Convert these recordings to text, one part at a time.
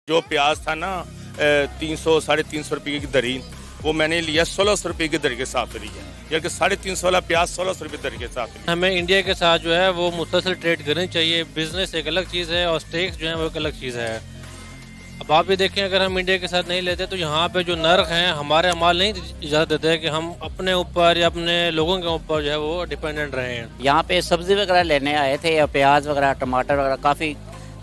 जो प्याज था ना 300 350 रुपये की दरी, वो मैंने लिया 1600 रुपये की दर के हिसाब से लिया, जबकि 350 वाला प्याज 1600 रुपये दर के हिसाब से लिया। हमें इंडिया के साथ जो है वो मुसलसल ट्रेड करनी चाहिए। बिजनेस एक अलग चीज़ है और स्टेक्स जो है वो एक अलग चीज़ है। अब आप भी देखें, अगर हम इंडिया के साथ नहीं लेते तो यहाँ पे जो नर्क हैं हमारे अमाल नहीं इजाज़त देते हैं कि हम अपने ऊपर या अपने लोगों के ऊपर जो है वो डिपेंडेंट रहे हैं। यहाँ पे सब्ज़ी वगैरह लेने आए थे, या प्याज वगैरह टमाटर वगैरह काफ़ी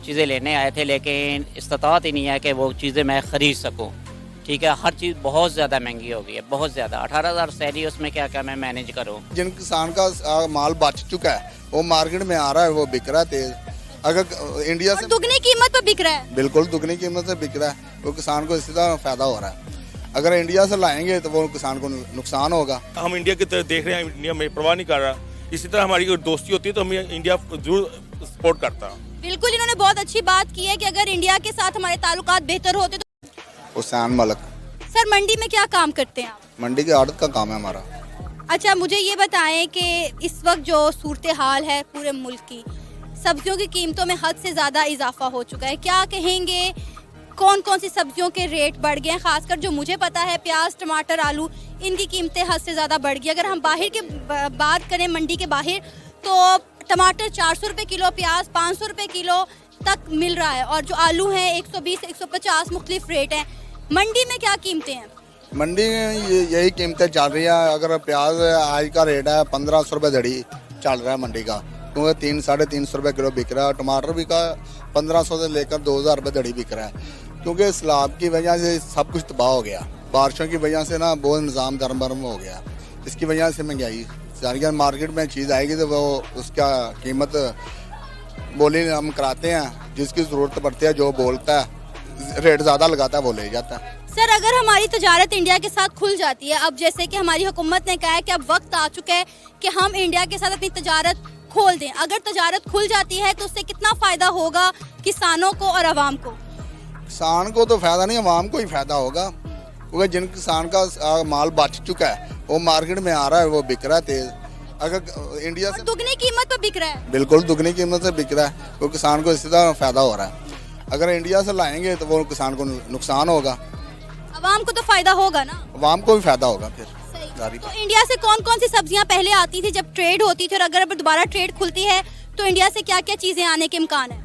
चीज़ें लेने आए थे, लेकिन इस्तात ही नहीं है कि वो चीज़ें मैं ख़रीद सकूँ। ठीक है, हर चीज़ बहुत ज़्यादा महंगी हो गई है, बहुत ज़्यादा। 18,000 सैलरी, उसमें क्या क्या मैं मैनेज करूँ। जिन किसान का माल बच चुका है वो मार्केट में आ रहा है, वो बिक रहा है तेज। अगर इंडिया से दुगनी कीमत पर बिक रहा है, बिल्कुल दुगनी कीमत से बिक रहा है, वो किसान को इससे ज़्यादा फायदा हो रहा है। अगर इंडिया से लाएंगे तो वो किसान को नुकसान होगा। हम इंडिया की तरफ देख रहे हैं, इंडिया में परवाह नहीं कर रहा। इसी तरह हमारी कोई दोस्ती होती है तो हमें इंडिया जरूर सपोर्ट करता है। बिल्कुल, इन्होंने बहुत अच्छी बात की है कि अगर इंडिया के साथ हमारे ताल्लुकात बेहतर होते तो। हुसैन मलक। सर, मंडी में क्या काम करते हैं आप? मंडी की आड़त का काम है हमारा। अच्छा, मुझे ये बताएं कि इस वक्त जो सूरत हाल है पूरे मुल्क की, सब्जियों की कीमतों में हद से ज़्यादा इजाफा हो चुका है। क्या कहेंगे, कौन कौन सी सब्जियों के रेट बढ़ गए हैं? खासकर जो मुझे पता है, प्याज, टमाटर, आलू, इनकी कीमतें हद से ज़्यादा बढ़ गई। अगर हम बाहर की बात करें, मंडी के बाहर, तो टमाटर 400 रुपये किलो, प्याज 500 रुपये किलो तक मिल रहा है, और जो आलू हैं 120 150 मुख्तलिफ रेट हैं। मंडी में क्या कीमतें हैं? मंडी में यही कीमतें चल रही हैं। अगर प्याज आज का रेट है 1500 रुपये धड़ी चल रहा है मंडी का, क्योंकि 300-350 रुपये किलो बिक रहा है। टमाटर भी का 1500 से लेकर 2000 रुपये धड़ी बिक रहा है, क्योंकि सैलाब की वजह से सब कुछ तबाह हो गया। बारिशों की वजह से ना बहुत निज़ाम दरम बरम हो गया, इसकी वजह से महंगाई सारी। मार्केट में चीज़ आएगी तो वो उसका कीमत बोली हम कराते हैं, जिसकी ज़रूरत पड़ती है, जो बोलता है रेट ज़्यादा लगाता है वो ले जाता है। सर, अगर हमारी तजारत इंडिया के साथ खुल जाती है, अब जैसे कि हमारी हुकूमत ने कहा है कि अब वक्त आ चुका है कि हम इंडिया के साथ अपनी तजारत खोल दें, अगर तजारत खुल जाती है तो उससे कितना फ़ायदा होगा किसानों को और आवाम को? किसान को तो फायदा नहीं, आवाम को ही फायदा होगा, क्योंकि जिन किसान का माल बच चुका है वो मार्केट में आ रहा है, वो बिक रहा है तेज। अगर इंडिया से दुगनी कीमत पर बिक रहा है, बिल्कुल दुगनी कीमत से बिक रहा है, तो किसान को इससे ज़्यादा फायदा हो रहा है। अगर इंडिया से लाएंगे तो वो किसान को नुकसान होगा, आवाम को तो फायदा होगा ना, आवाम को भी फायदा होगा। फिर तो इंडिया से कौन कौन सी सब्जियां पहले आती थी जब ट्रेड होती थी, और अगर अब दोबारा ट्रेड खुलती है तो इंडिया से क्या क्या चीजें आने के इम्कान है?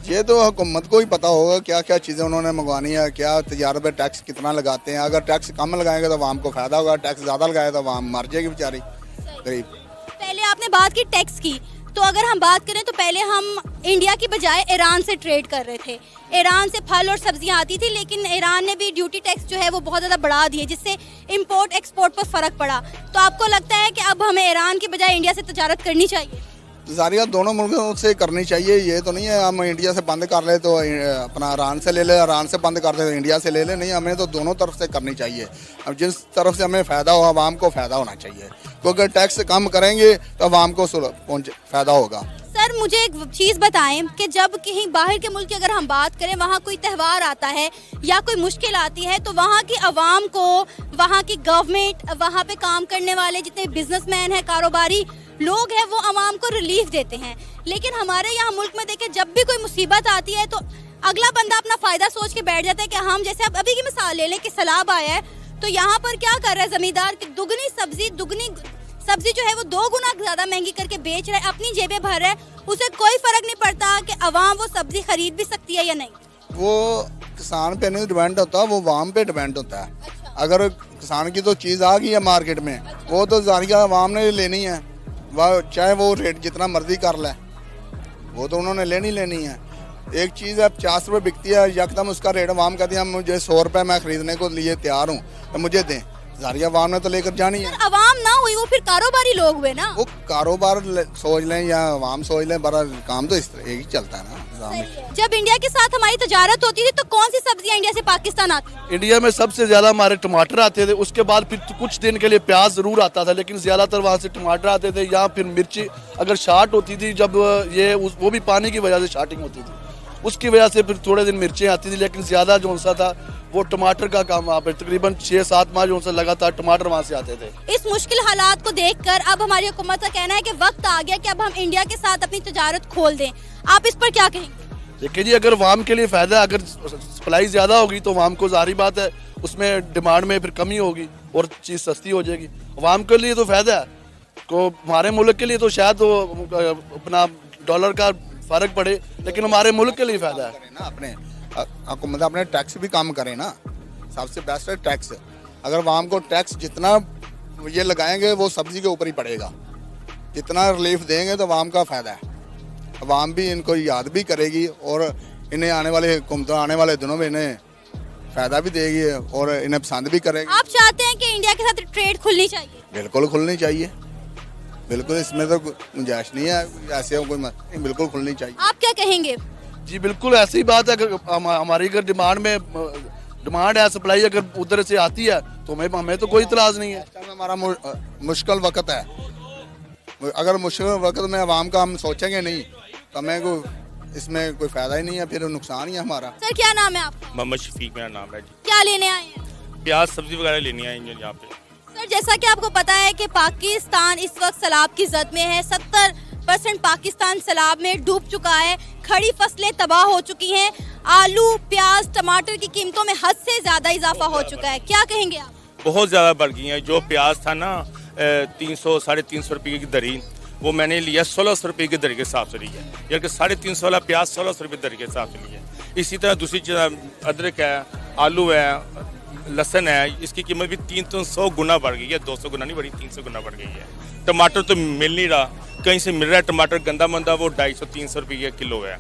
ये तो हुकूमत को ही पता होगा क्या क्या चीज़ें उन्होंने मंगवानी है, क्या तजारत पे टैक्स कितना लगाते हैं। अगर टैक्स कम लगाएंगे तो आवाम को फायदा होगा, टैक्स ज़्यादा लगाए तो आवाम मर जाएगी बेचारी गरीब। पहले आपने बात की टैक्स की, तो अगर हम बात करें तो पहले हम इंडिया की बजाय ईरान से ट्रेड कर रहे थे। ईरान से फल और सब्जियां आती थी, लेकिन ईरान ने भी ड्यूटी टैक्स जो है वो बहुत ज़्यादा बढ़ा दिए, जिससे इंपोर्ट एक्सपोर्ट पर फ़र्क पड़ा। तो आपको लगता है कि अब हमें ईरान की बजाय इंडिया से तजारत करनी चाहिए? जारिया दोनों मुल्कों से करनी चाहिए। ये तो नहीं है हम इंडिया से बंद कर ले तो अपना ईरान से ले ले, ईरान से बंद कर दे तो इंडिया से ले ले, नहीं, हमें तो दोनों तरफ से करनी चाहिए। अब जिस तरफ से हमें फ़ायदा हो, आवाम को फ़ायदा होना चाहिए, क्योंकि टैक्स कम करेंगे तो आवाम को फ़ायदा होगा। सर, मुझे एक चीज़ बताएं कि जब कहीं बाहर के मुल्क की अगर हम बात करें, वहाँ कोई त्यौहार आता है या कोई मुश्किल आती है, तो वहाँ की आवाम को, वहाँ की गवर्नमेंट, वहाँ पे काम करने वाले जितने बिजनेसमैन हैं, कारोबारी लोग हैं, वो आवाम को रिलीफ देते हैं। लेकिन हमारे यहाँ मुल्क में देखें, जब भी कोई मुसीबत आती है तो अगला बंदा अपना फ़ायदा सोच के बैठ जाता है कि हम, जैसे अब अभी की मिसाल ले लें कि सैलाब आया है, तो यहाँ पर क्या कर रहा है ज़मींदार की दुगनी सब्जी जो है वो 2 गुना ज़्यादा महंगी करके बेच रहा है, अपनी जेबें भर रहा है, उसे कोई फ़र्क नहीं पड़ता कि आवाम वो सब्जी खरीद भी सकती है या नहीं। वो किसान पे नहीं डिपेंड होता, वो आवाम पे डिपेंड होता है। अच्छा। अगर किसान की तो चीज़ आ गई है मार्केट में, वो तो जारिया आवाम ने लेनी है, वह चाहे वो रेट जितना मर्जी कर ले, वो तो उन्होंने लेनी है। एक चीज़ है 50 रुपये बिकती है, यकदम उसका रेट आवाम कहती है मुझे 100 रुपये मैं खरीदने को लिए तैयार हूँ, तो मुझे दें। जारिया आवाम ने तो लेकर जानी है। आवाम ना हुई, वो फिर कारोबारी लोग हुए ना। वो कारोबार सोच लें या आवाम सोच लें, बड़ा काम तो इस तरह ही चलता है ना। जब इंडिया के साथ हमारी तजारत होती थी तो कौन सी सब्जियां इंडिया से पाकिस्तान आती? इंडिया में सबसे ज्यादा हमारे टमाटर आते थे, उसके बाद फिर कुछ दिन के लिए प्याज जरूर आता था, लेकिन ज्यादातर वहाँ से टमाटर आते थे। यहाँ फिर मिर्ची अगर शार्ट होती थी, जब ये वो भी पानी की वजह से शार्टिंग होती थी, उसकी वजह से फिर थोड़े दिन मिर्चें आती थी, लेकिन ज्यादा जो सा था वो टमाटर का काम वहाँ पे तकरीबन 6-7 माह जो सा लगातार टमाटर वहाँ से आते थे। इस मुश्किल हालात को देखकर अब हमारी हुकूमत का कहना है कि वक्त आ गया कि अब हम इंडिया के साथ अपनी तजारत खोल दें। आप इस पर क्या कहेंगे? देखिए जी, अगर वाम के लिए फ़ायदा है, अगर सप्लाई ज़्यादा होगी तो वाम को ज़ाहिर बात है उसमें डिमांड में फिर कमी होगी और चीज़ सस्ती हो जाएगी। वाम के लिए तो फ़ायदा है, तो हमारे मुल्क के लिए तो शायद तो अपना डॉलर का फ़र्क पड़े, लेकिन हमारे मुल्क के लिए फ़ायदा है। करें ना अपने हुकूमत अपने टैक्स भी कम करें ना, सबसे बेस्ट है टैक्स। अगर वाम को टैक्स जितना ये लगाएंगे वो सब्जी के ऊपर ही पड़ेगा, जितना रिलीफ देंगे तो वाम का फ़ायदा है। वाम भी इनको याद भी करेगी और इन्हें आने वाले दिनों में इन्हें फ़ायदा भी देगी और इन्हें पसंद भी करेगी। आप चाहते हैं कि इंडिया के साथ ट्रेड खुलनी चाहिए? बिल्कुल खुलनी चाहिए, बिल्कुल, इसमें तो गुंजाइश नहीं है, ऐसे कोई बिल्कुल खुलनी चाहिए। आप क्या कहेंगे? जी बिल्कुल ऐसी ही बात है। अगर हमारी अगर डिमांड है, सप्लाई अगर उधर से आती है तो हमें तो कोई इतराज़ नहीं है। हमारा मुश्किल वक्त है, अगर मुश्किल वक्त में आवाम का हम सोचेंगे नहीं तो हमें इसमें कोई फायदा ही नहीं है, फिर नुकसान ही है हमारा। सर क्या नाम है आपका? मोहम्मद शफीक मेरा नाम है जी। क्या लेने आए हैं? प्याज सब्जी वगैरह लेनी आए हैं यहाँ पे। सर जैसा कि आपको पता है कि पाकिस्तान इस वक्त सैलाब की जद में है, 70% पाकिस्तान सैलाब में डूब चुका है, खड़ी फसलें तबाह हो चुकी हैं, आलू प्याज टमाटर की कीमतों में हद से ज्यादा इजाफा हो चुका है। क्या कहेंगे आप? बहुत ज़्यादा बढ़ गई हैं। जो प्याज था ना 300 साढ़े 300 रुपये की दरी, वो मैंने लिया 1600 रुपये की दरी के हिसाब से लिया, यानी कि 350 वाला प्याज 1600 रुपये दरी के हिसाब से लिया। इसी तरह दूसरी चीज़ अदरक है, आलू है, लहसुन है, इसकी कीमत भी 300 गुना बढ़ गई है, 200 गुना नहीं बढ़ी, 300 गुना बढ़ गई है। टमाटर तो मिल नहीं रहा, कहीं से मिल रहा है टमाटर गंदा मंदा, वो 250-300 रुपये किलो है।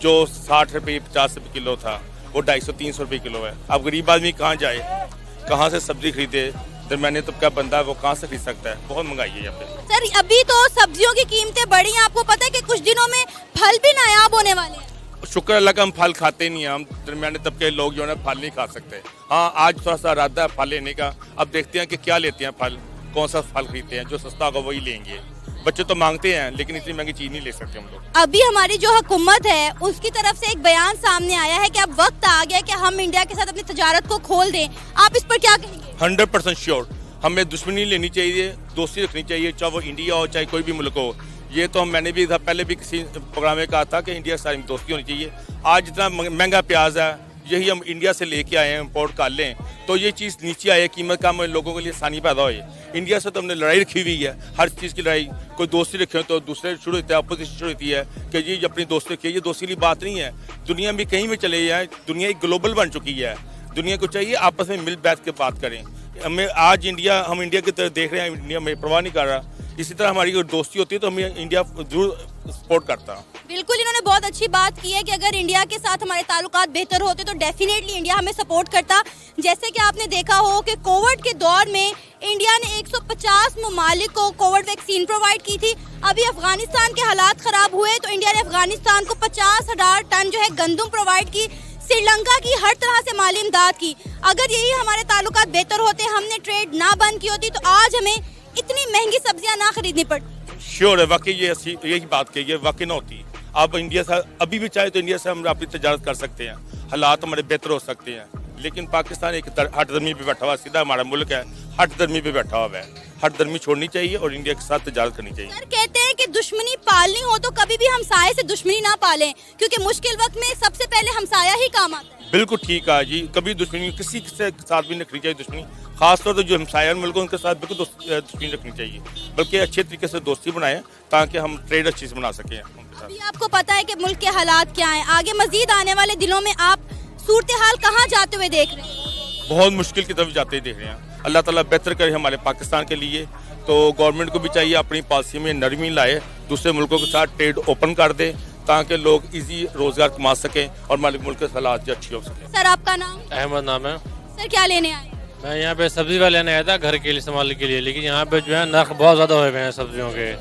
जो 60 रुपये 50 रुपये किलो था वो 250-300 रुपये किलो है। अब गरीब आदमी कहाँ जाए, कहाँ से सब्जी खरीदे? दरमियाने तबका बंदा वो कहाँ से खरीद सकता है? बहुत महंगाई है यहाँ पे। सर अभी तो सब्जियों की कीमतें बढ़ी हैं, आपको पता है कि कुछ दिनों में फल भी नायाब होने वाले हैं। शुक्र अल्लाह का हम फल खाते नहीं हैं, हम दरमियाने तबके लोग जो है फल नहीं खा सकते। हाँ आज थोड़ा सा इरादा है फल लेने का, अब देखते हैं कि क्या लेते हैं फल, कौन सा फल खरीदते हैं, जो सस्ता होगा वही लेंगे। बच्चे तो मांगते हैं लेकिन इतनी महंगी चीज़ नहीं ले सकते हम लोग। अभी हमारी जो हुकूमत है उसकी तरफ से एक बयान सामने आया है कि अब वक्त आ गया कि हम इंडिया के साथ अपनी तजारत को खोल दें, आप इस पर क्या कहेंगे? 100% श्योर, हमें दुश्मनी लेनी चाहिए, दोस्ती रखनी चाहिए, चाहे वो इंडिया हो चाहे कोई भी मुल्क हो। ये तो मैंने भी पहले भी किसी प्रोग्राम में कहा था कि इंडिया से दोस्ती होनी चाहिए। आज जितना महंगा प्याज है यही हम इंडिया से लेके आए हैं, इम्पोर्ट कर लें तो ये चीज़ नीचे आए, कीमत कम, लोगों के लिए आसानी पैदा होए। इंडिया से तो हमने लड़ाई रखी हुई है, हर चीज़ की लड़ाई। कोई दोस्ती रखे तो दूसरे शुरू होता है, अपोजिशन शुरू होती है कि जी अपनी दोस्ती रखिए। ये दोस्ती की बात नहीं है, दुनिया में कहीं भी चले जाए, दुनिया एक ग्लोबल बन चुकी है। दुनिया को चाहिए आपस में मिल बैठ के बात करें। हमें आज हम इंडिया की तरफ देख रहे हैं, इंडिया में परवाह नहीं कर रहा। इसी तरह हमारी अगर दोस्ती होती है तो हमें इंडिया जरूर सपोर्ट करता। बिल्कुल, इन्होंने बहुत अच्छी बात की है कि अगर इंडिया के साथ हमारे ताल्लुकात बेहतर होते तो डेफिनेटली इंडिया हमें सपोर्ट करता। जैसे कि आपने देखा हो कि कोविड के दौर में इंडिया ने 150 ममालिक को कोविड वैक्सीन प्रोवाइड की थी। अभी अफगानिस्तान के हालात खराब हुए तो इंडिया ने अफगानिस्तान को 50,000 टन जो है गंदम प्रोवाइड की, श्रीलंका की हर तरह से माली इमदाद की। अगर यही हमारे ताल्लुकात बेहतर होते, हमने ट्रेड ना बंद की होती तो आज हमें इतनी महंगी सब्जियां ना खरीदनी पड़ती। श्योर है, वाकई ये यही बात कही है, वाकई ना होती। आप इंडिया से अभी भी चाहे तो इंडिया से हम अपनी तजारत कर सकते हैं, हालात हमारे बेहतर हो सकते हैं। लेकिन पाकिस्तान एक हट दर्मी पे बैठा हुआ, सीधा हमारा मुल्क है, हट दर्मी पे बैठा हुआ है। हट दर्मी छोड़नी चाहिए और इंडिया के साथ तजारत करनी चाहिए। सर कहते हैं कि दुश्मनी पालनी हो तो कभी भी हमसाये से दुश्मनी ना पालें, क्योंकि मुश्किल वक्त में सबसे पहले हमसाया ही काम आता है। बिल्कुल ठीक है जी, कभी दुश्मनी किसी के साथ भी नहीं रखनी चाहिए। दुश्मनी खासतौर पर जो हमसाया मुल्क उनके साथ बिल्कुल दुश्मनी रखनी चाहिए, बल्कि अच्छे तरीके से दोस्ती बनाएं ताकि हम ट्रेड अच्छी से बना सकें उनके साथ। अभी आपको पता है कि मुल्क के हालात क्या हैं, आगे मजीद आने वाले दिनों में आप सूरत हाल कहाँ जाते हुए देख रहे हैं? बहुत मुश्किल की तरफ जाते ही देख रहे हैं। अल्लाह ताला बेहतर करे हमारे पाकिस्तान के लिए। तो गवर्नमेंट को भी चाहिए अपनी पॉलिसी में नरमी लाए, दूसरे मुल्कों के साथ ट्रेड ओपन कर दे ताकि लोग इजी रोजगार कमा सकें और हमारे मुल्क के हालात अच्छी हो सके। सर आपका नाम? अहमद नाम है। सर क्या लेने आए? मैं यहाँ पे सब्जी वाले लेने आया था घर के लिए, इस्तेमाल के लिए, लेकिन यहाँ पे जो है नर्क बहुत ज़्यादा हुए हुए हैं सब्जियों के,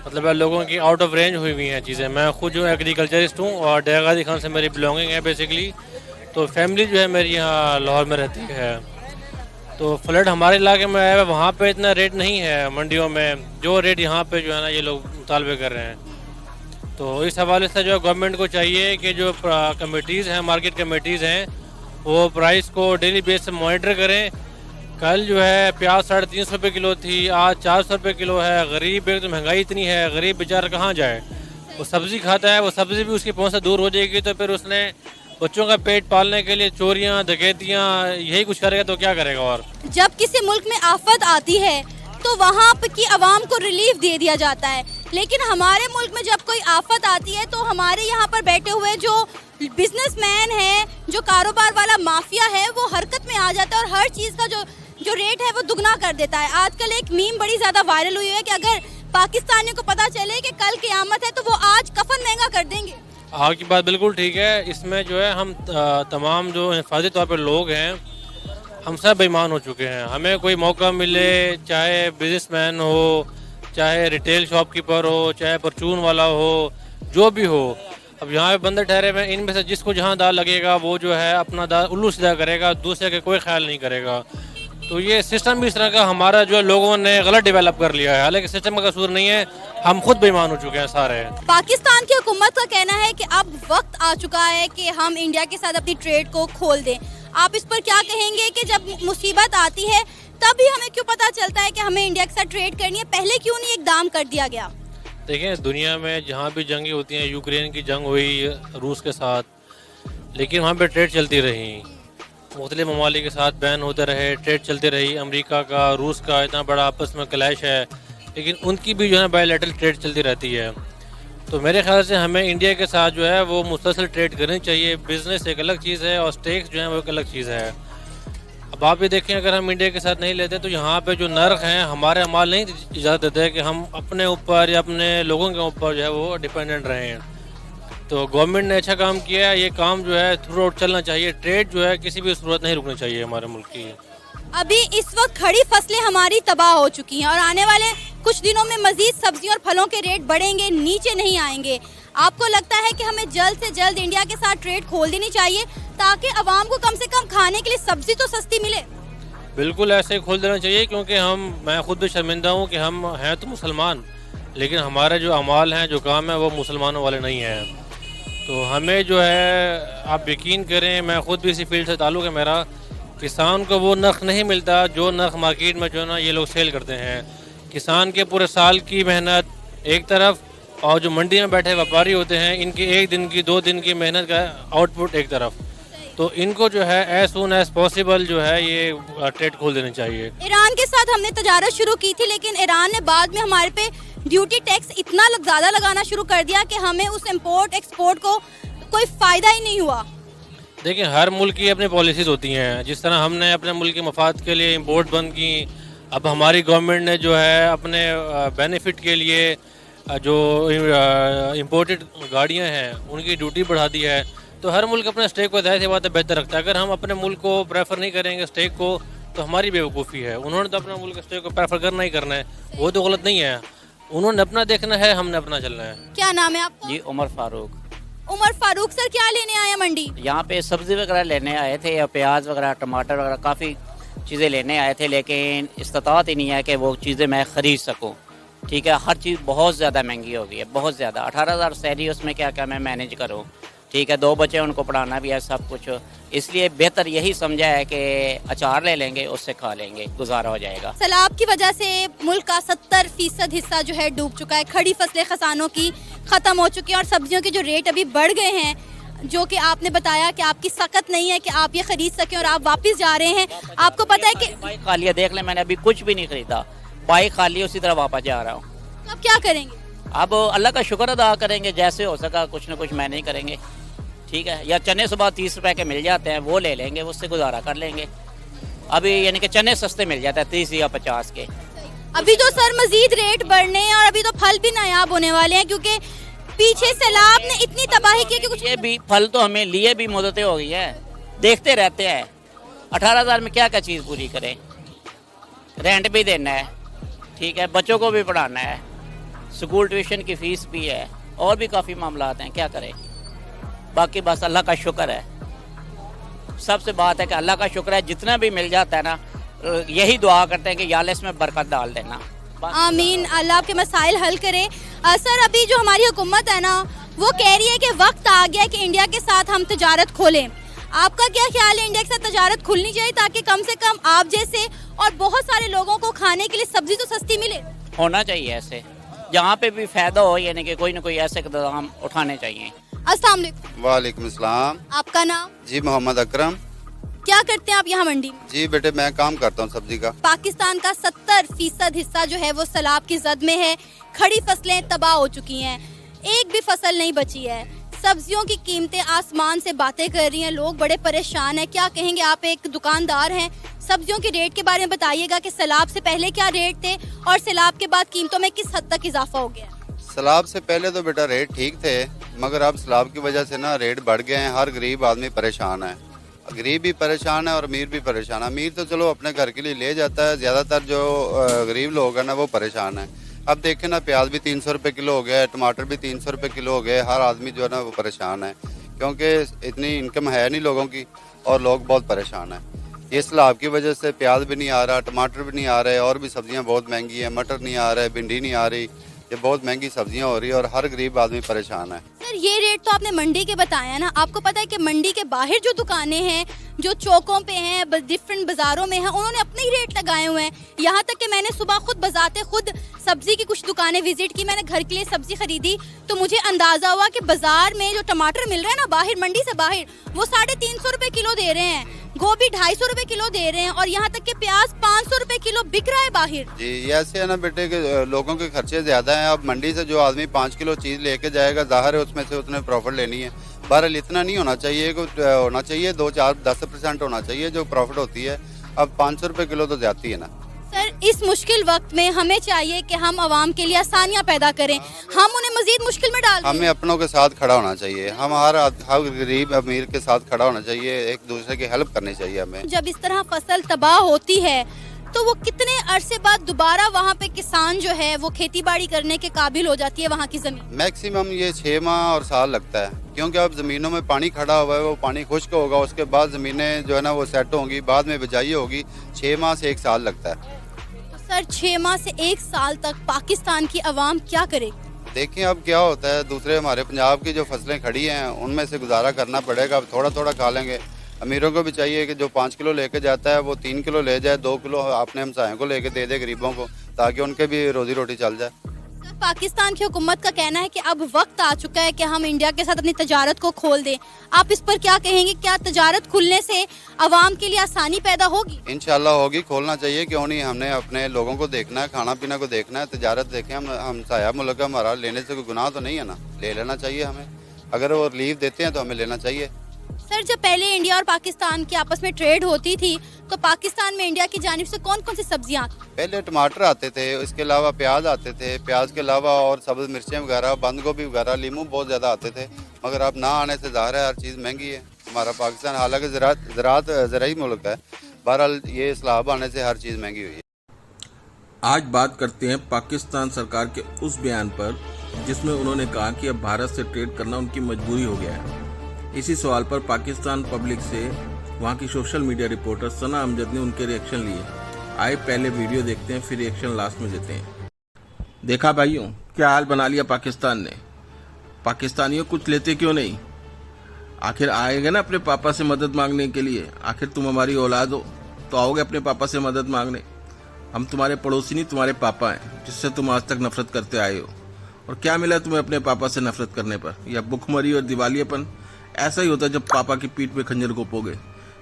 मतलब लोगों की आउट ऑफ रेंज हुई हुई हैं चीज़ें। मैं खुद जो एग्रीकल्चरिस्ट हूँ और डेगादी खान से मेरी बिलोंगिंग है बेसिकली। तो फैमिली जो है मेरी यहाँ लाहौर में रहती है। तो फ्लड हमारे इलाके में आया है, वहाँ पे इतना रेट नहीं है मंडियों में जो रेट यहाँ पे जो है ना ये लोग मुतालबे कर रहे हैं। तो इस हवाले से जो है गवर्नमेंट को चाहिए कि जो कमेटीज़ हैं, मार्केट कमेटीज़ हैं, वो प्राइस को डेली बेस से मॉनिटर करें। कल जो है प्याज 350 रुपये किलो थी, आज 400 रुपये किलो है। गरीब एक तो महंगाई इतनी है, गरीब बेचारा कहाँ जाए। वो सब्जी खाता है, वो सब्जी भी उसकी पहुंच से दूर हो जाएगी, तो फिर उसने बच्चों का पेट पालने के लिए चोरियां, डकैतियां, यही कुछ करेगा तो क्या करेगा। और जब किसी मुल्क में आफत आती है तो वहाँ की आवाम को रिलीफ दे दिया जाता है, लेकिन हमारे मुल्क में जब कोई आफत आती है तो हमारे यहाँ पर बैठे हुए जो बिजनेसमैन है, जो कारोबार वाला माफिया है, वो हरकत में आ जाता है और हर चीज़ का जो रेट है वो दुगना कर देता है। आजकल एक मीम बड़ी ज़्यादा वायरल हुई है कि अगर पाकिस्तानियों को पता चले कि कल क़यामत है तो वो आज कफन महंगा कर देंगे। आपकी बात बिल्कुल ठीक है। इसमें जो है हम तमाम जो हिफाजती तौर पर लोग हैं, हम सब बेईमान हो चुके हैं। हमें कोई मौका मिले, चाहे बिजनेसमैन हो, चाहे रिटेल शॉपकीपर हो, चाहे परचून वाला हो, जो भी हो, अब यहाँ पे बंदे ठहरे हुए, इनमें से जिसको जहाँ दाल लगेगा वो जो है अपना दाल उल्लू सीधा करेगा, दूसरे के कोई ख्याल नहीं करेगा। तो ये सिस्टम भी इस तरह का हमारा जो है लोगों ने गलत डेवलप कर लिया है। हालांकि सिस्टम का कसूर नहीं है, हम खुद बेईमान हो चुके हैं सारे। पाकिस्तान की हुकूमत का कहना है कि अब वक्त आ चुका है कि हम इंडिया के साथ अपनी ट्रेड को खोल दें। आप इस पर क्या कहेंगे कि जब मुसीबत आती है तभी हमें क्यों पता चलता है कि हमें इंडिया के साथ ट्रेड करनी है, पहले क्यों नहीं इकदाम कर दिया गया? देखें, दुनिया में जहाँ भी जंगें होती हैं, यूक्रेन की जंग हुई रूस के साथ, लेकिन वहाँ पे ट्रेड चलती रही, मुख्तलिफ ममालिक के साथ बैन होते रहे, ट्रेड चलती रही। अमेरिका का, रूस का इतना बड़ा आपस में क्लैश है, लेकिन उनकी भी जो है बायलैटरल ट्रेड चलती रहती है। तो मेरे ख्याल से हमें इंडिया के साथ जो है वो मुसलसल ट्रेड करनी चाहिए। बिज़नेस एक अलग चीज़ है और स्टेक्स जो है वो एक अलग चीज़ है। अब आप ये देखें, अगर हम इंडिया के साथ नहीं लेते तो यहाँ पे जो नर्क हैं, हमारे अमाल नहीं इजाज़त देते हैं कि हम अपने ऊपर या अपने लोगों के ऊपर जो है वो डिपेंडेंट रहे हैं। तो गवर्नमेंट ने अच्छा काम किया है, ये काम जो है थ्रू आउट चलना चाहिए। ट्रेड जो है किसी भी सूरत नहीं रुकनी चाहिए हमारे मुल्क की। अभी इस वक्त खड़ी फसलें हमारी तबाह हो चुकी हैं और आने वाले कुछ दिनों में मजीद सब्जियों और फलों के रेट बढ़ेंगे, नीचे नहीं आएंगे। आपको लगता है कि हमें जल्द से जल्द इंडिया के साथ ट्रेड खोल देनी चाहिए ताकि आवाम को कम से कम खाने के लिए सब्जी तो सस्ती मिले? बिल्कुल ऐसे ही खोल देना चाहिए, क्योंकि मैं खुद भी शर्मिंदा हूँ कि हम हैं तो मुसलमान, लेकिन हमारे जो अमाल हैं, जो काम है, वो मुसलमानों वाले नहीं हैं। तो हमें जो है, आप यकीन करें, मैं खुद भी इसी फील्ड से ताल्लुक़ है मेरा, किसान को वो नर्ख नहीं मिलता जो नर्ख मार्केट में जो है ना ये लोग सेल करते हैं। किसान के पूरे साल की मेहनत एक तरफ और जो मंडी में बैठे व्यापारी होते हैं, इनकी एक दिन की 2 दिन की मेहनत का आउटपुट एक तरफ। तो इनको जो है एज सून एज पॉसिबल जो है ये ट्रेड खोल देनी चाहिए। ईरान के साथ हमने तजारत शुरू की थी, लेकिन ईरान ने बाद में हमारे पे ड्यूटी टैक्स इतना ज़्यादा लगाना शुरू कर दिया कि हमें उस इम्पोर्ट एक्सपोर्ट को कोई फ़ायदा ही नहीं हुआ। देखिए, हर मुल्क की अपनी पॉलिसीज़ होती हैं। जिस तरह हमने अपने मुल्क के मफाद के लिए इंपोर्ट बंद की, अब हमारी गवर्नमेंट ने जो है अपने बेनिफिट के लिए जो इंपोर्टेड गाड़ियां हैं उनकी ड्यूटी बढ़ा दी है। तो हर मुल्क अपने स्टेक को ज़ाहिर सी बात है बेहतर रखता है। अगर हम अपने मुल्क को प्रेफर नहीं करेंगे स्टेक को, तो हमारी बेवकूफ़ी है। उन्होंने तो अपने मुल्क के स्टेक को प्रेफर करना ही करना है, वो तो गलत नहीं है। उन्होंने अपना देखना है, हमने अपना चलना है। क्या नाम है आपका? जी उमर फारूक। उमर फारूक सर, क्या लेने आए मंडी? यहाँ पे सब्ज़ी वगैरह लेने आए थे, या प्याज वगैरह, टमाटर वगैरह, काफ़ी चीज़ें लेने आए थे, लेकिन इस्तात ही नहीं है कि वो चीज़ें मैं ख़रीद सकूँ। ठीक है, हर चीज़ बहुत ज़्यादा महंगी हो गई है, बहुत ज़्यादा। 18,000 सैलरी, उसमें क्या क्या मैं मैनेज करूँ? ठीक है, 2 बच्चे, उनको पढ़ाना भी है, सब कुछ। इसलिए बेहतर यही समझा है कि अचार ले लेंगे, उससे खा लेंगे, गुजारा हो जाएगा। सैलाब की वजह से मुल्क का 70% हिस्सा जो है डूब चुका है। खड़ी फसलें खसानों की ख़त्म हो चुकी हैं और सब्जियों के जो रेट अभी बढ़ गए हैं, जो कि आपने बताया कि आपकी सख्त नहीं है कि आप ये खरीद सकें और आप वापस जा रहे हैं। आपको पता है कि बाइक खाली है, देख लें, मैंने अभी कुछ भी नहीं खरीदा, बाइक खाली, उसी तरह वापस जा रहा हूँ। अब क्या करेंगे? अब अल्लाह का शुक्र अदा करेंगे, जैसे हो सका कुछ ना कुछ मैनेज करेंगे। ठीक है, या चने सुबह 30 रुपए के मिल जाते हैं, वो ले लेंगे, उससे गुजारा कर लेंगे। अभी यानी कि चने सस्ते मिल जाते हैं 30 या 50 के। अभी तो सर मजीद रेट बढ़ने हैं और अभी तो फल भी नायाब होने वाले हैं, क्योंकि पीछे सैलाब ने इतनी तबाही की कि कुछ ये भी फल तो हमें लिए भी मुद्दतें हो गई है, देखते रहते हैं। 18,000 में क्या क्या चीज़ पूरी करें? रेंट भी देना है, ठीक है, बच्चों को भी पढ़ाना है, स्कूल ट्यूशन की फ़ीस भी है, और भी काफ़ी मामला हैं, क्या करें? बाकी बस अल्लाह का शुक्र है। सबसे बात है कि अल्लाह का शुक्र है, जितना भी मिल जाता है ना, यही दुआ करते हैं कि या अल्लाह इसमें बरकत डाल देना। आमीन, अल्लाह आपके मसाइल हल करे। सर, अभी जो हमारी हुकूमत है ना, वो कह रही है कि वक्त आ गया कि इंडिया के साथ हम तजारत खोलें। आपका क्या ख्याल है? इंडिया के साथ तजारत खुलनी चाहिए ताकि कम से कम आप जैसे और बहुत सारे लोगों को खाने के लिए सब्जी तो सस्ती मिले। होना चाहिए ऐसे, जहाँ पे भी फ़ायदा हो यानी कि कोई ना कोई ऐसे इक़दाम उठाने चाहिए। अस्सलाम वालेकुम। वालेकुम सलाम। आपका नाम? जी मोहम्मद अकरम। क्या करते हैं आप यहाँ मंडी में? जी बेटे मैं काम करता हूँ सब्जी का। पाकिस्तान का 70% हिस्सा जो है वो सैलाब की जद में है। खड़ी फसलें तबाह हो चुकी हैं, एक भी फसल नहीं बची है। सब्जियों की कीमतें आसमान से बातें कर रही हैं, लोग बड़े परेशान हैं। क्या कहेंगे, आप एक दुकानदार हैं, सब्जियों के रेट के बारे में बताइएगा कि सैलाब से पहले क्या रेट थे और सैलाब के बाद कीमतों में किस हद तक इजाफा हो गया? सैलाब से पहले तो बेटा रेट ठीक थे, मगर अब सैलाब की वजह से ना रेट बढ़ गए हैं। हर गरीब आदमी परेशान है, गरीब भी परेशान है और अमीर भी परेशान है। अमीर तो चलो अपने घर के लिए ले जाता है, ज़्यादातर जो गरीब लोग हैं ना वो परेशान है। अब देखें ना, प्याज भी 300 रुपये किलो हो गया है, टमाटर भी 300 रुपये किलो हो गए। हर आदमी जो है ना वो परेशान है, क्योंकि इतनी इनकम है नहीं लोगों की और लोग बहुत परेशान हैं। ये सैलाब की वजह से प्याज भी नहीं आ रहा, टमाटर भी नहीं आ रहे, और भी सब्जियां बहुत महंगी हैं। मटर नहीं आ रहे, भिंडी नहीं आ रही, ये बहुत महंगी सब्जियां हो रही है और हर गरीब आदमी परेशान है। सर ये रेट तो आपने मंडी के बताया ना, आपको पता है कि मंडी के बाहर जो दुकानें हैं, जो चौकों पे हैं, डिफरेंट बाजारों में हैं, उन्होंने अपने ही रेट लगाए हुए हैं। यहाँ तक कि मैंने सुबह खुद बजाते खुद सब्जी की कुछ दुकानें विजिट की, मैंने घर के लिए सब्जी खरीदी तो मुझे अंदाजा हुआ कि बाजार में जो टमाटर मिल रहा है ना बाहर, मंडी से बाहर, वो 350 रुपये किलो दे रहे हैं, गोभी 250 रुपये किलो दे रहे हैं, और यहाँ तक कि प्याज 500 रुपये किलो बिक रहा है बाहर। जी ऐसे है ना बेटे के लोगों के खर्चे ज़्यादा हैं। अब मंडी से जो आदमी 5 किलो चीज़ लेके जाएगा, ज़ाहिर है उसमें से उसने प्रॉफिट लेनी है। बहरहाल इतना नहीं होना चाहिए, होना चाहिए 2-4-10% होना चाहिए जो प्रॉफिट होती है। अब 500 रुपये किलो तो जाती है ना। सर इस मुश्किल वक्त में हमें चाहिए कि हम आवाम के लिए आसानियाँ पैदा करें, हम उन्हें मजीद मुश्किल में डाल दें। हमें अपनों के साथ खड़ा होना चाहिए, हम हर गरीब अमीर के साथ खड़ा होना चाहिए, एक दूसरे की हेल्प करनी चाहिए हमें। जब इस तरह फसल तबाह होती है तो वो कितने अरसे बाद दोबारा वहाँ पे किसान जो है वो खेती बाड़ी करने के काबिल हो जाती है वहाँ की जमीन? मैक्सिमम ये 6 माह और साल लगता है, क्योंकि अब ज़मीनों में पानी खड़ा हुआ है, वो पानी खुश्क होगा, उसके बाद ज़मीनें जो है ना वो सेट होंगी, बाद में बिजाई होगी। 6 माह से 1 साल लगता है। तो सर 6 माह से 1 साल तक पाकिस्तान की आवाम क्या करेगी? देखें अब क्या होता है। दूसरे हमारे पंजाब की जो फसलें खड़ी हैं उनमें से गुजारा करना पड़ेगा, अब थोड़ा थोड़ा खा लेंगे। अमीरों को भी चाहिए कि जो 5 किलो लेके जाता है वो 3 किलो ले जाए, 2 किलो अपने हमसायों को लेके दे दे गरीबों को, ताकि उनके भी रोजी रोटी चल जाए। सर पाकिस्तान की हुकूमत का कहना है कि अब वक्त आ चुका है कि हम इंडिया के साथ अपनी तजारत को खोल दें, आप इस पर क्या कहेंगे? क्या तजारत खुलने से आवाम के लिए आसानी पैदा होगी? इंशाल्लाह होगी, खोलना चाहिए, क्यों नहीं। हमने अपने लोगों को देखना है, खाना पीना को देखना है, तजारत देखें। हम हमसाया मुल्क हमारा, लेने से कोई गुनाह तो नहीं है ना, ले लेना चाहिए हमें। अगर वो रिलीफ देते हैं तो हमें लेना चाहिए। सर जब पहले इंडिया और पाकिस्तान की आपस में ट्रेड होती थी तो पाकिस्तान में इंडिया की जानिब से कौन कौन सी सब्जियां आती? पहले टमाटर आते थे, इसके अलावा प्याज आते थे, प्याज के अलावा और सब्ज मिर्चें वगैरह, बंद गोभी वगैरह, लीमू बहुत ज़्यादा आते थे। मगर अब ना आने से ज़ाहिर है हर चीज़ महंगी है। हमारा पाकिस्तान हालांकि ज़राई मुल्क है, बहरहाल ये सैलाब आने से हर चीज़ महंगी हुई है। आज बात करते हैं पाकिस्तान सरकार के उस बयान पर जिसमें उन्होंने कहा कि अब भारत से ट्रेड करना उनकी मजबूरी हो गया है। इसी सवाल पर पाकिस्तान पब्लिक से वहां की सोशल मीडिया रिपोर्टर सना अमजद ने उनके रिएक्शन लिए। आए पहले वीडियो देखते हैं, फिर रिएक्शन लास्ट में देते हैं। देखा भाइयों, क्या हाल बना लिया पाकिस्तान ने। पाकिस्तानियों कुछ लेते क्यों नहीं? आखिर आएगा ना अपने पापा से मदद मांगने के लिए। आखिर तुम हमारी औलाद हो तो आओगे अपने पापा से मदद मांगने। हम तुम्हारे पड़ोसी नहीं, तुम्हारे पापा हैं, जिससे तुम आज तक नफरत करते आए हो। और क्या मिला तुम्हें अपने पापा से नफरत करने पर? या भुखमरी और दिवालियापन? ऐसा ही होता है जब पापा की पीठ पे खंजर घोपोगे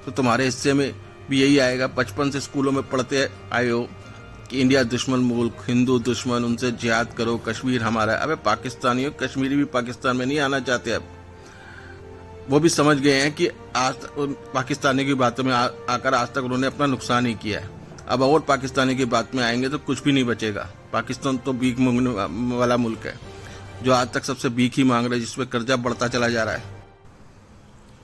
तो तुम्हारे हिस्से में भी यही आएगा। बचपन से स्कूलों में पढ़ते आए हो कि इंडिया दुश्मन मुल्क, हिंदू दुश्मन, उनसे जिहाद करो, कश्मीर हमारा। अबे पाकिस्तानियों, कश्मीरी भी पाकिस्तान में नहीं आना चाहते। अब वो भी समझ गए हैं कि आज पाकिस्तानी की बातों में आकर आज तक उन्होंने अपना नुकसान ही किया है। अब और पाकिस्तानी की बात में आएंगे तो कुछ भी नहीं बचेगा। पाकिस्तान तो भीख मांगने वाला मुल्क है, जो आज तक सबसे भीख ही मांग रहा है, जिसमें कर्जा बढ़ता चला जा रहा है।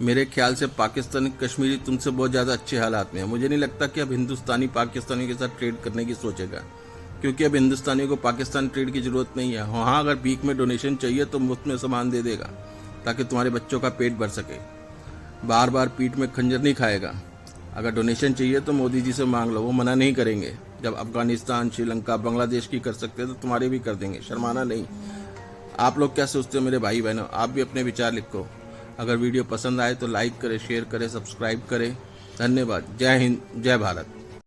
मेरे ख्याल से पाकिस्तानी कश्मीरी तुमसे बहुत ज़्यादा अच्छे हालात में है। मुझे नहीं लगता कि अब हिंदुस्तानी पाकिस्तानियों के साथ ट्रेड करने की सोचेगा, क्योंकि अब हिंदुस्तानियों को पाकिस्तान ट्रेड की ज़रूरत नहीं है। हाँ, अगर भीख में डोनेशन चाहिए तो मुफ्त में सामान दे देगा ताकि तुम्हारे बच्चों का पेट भर सके। बार बार पीठ में खंजर नहीं खाएगा। अगर डोनेशन चाहिए तो मोदी जी से मांग लो, वो मना नहीं करेंगे। जब अफगानिस्तान, श्रीलंका, बांग्लादेश की कर सकते हैं तो तुम्हारे भी कर देंगे, शर्माना नहीं। आप लोग क्या सोचते हो मेरे भाई बहनों? आप भी अपने विचार लिखो। अगर वीडियो पसंद आए तो लाइक करें, शेयर करें, सब्सक्राइब करें। धन्यवाद। जय हिंद, जय भारत।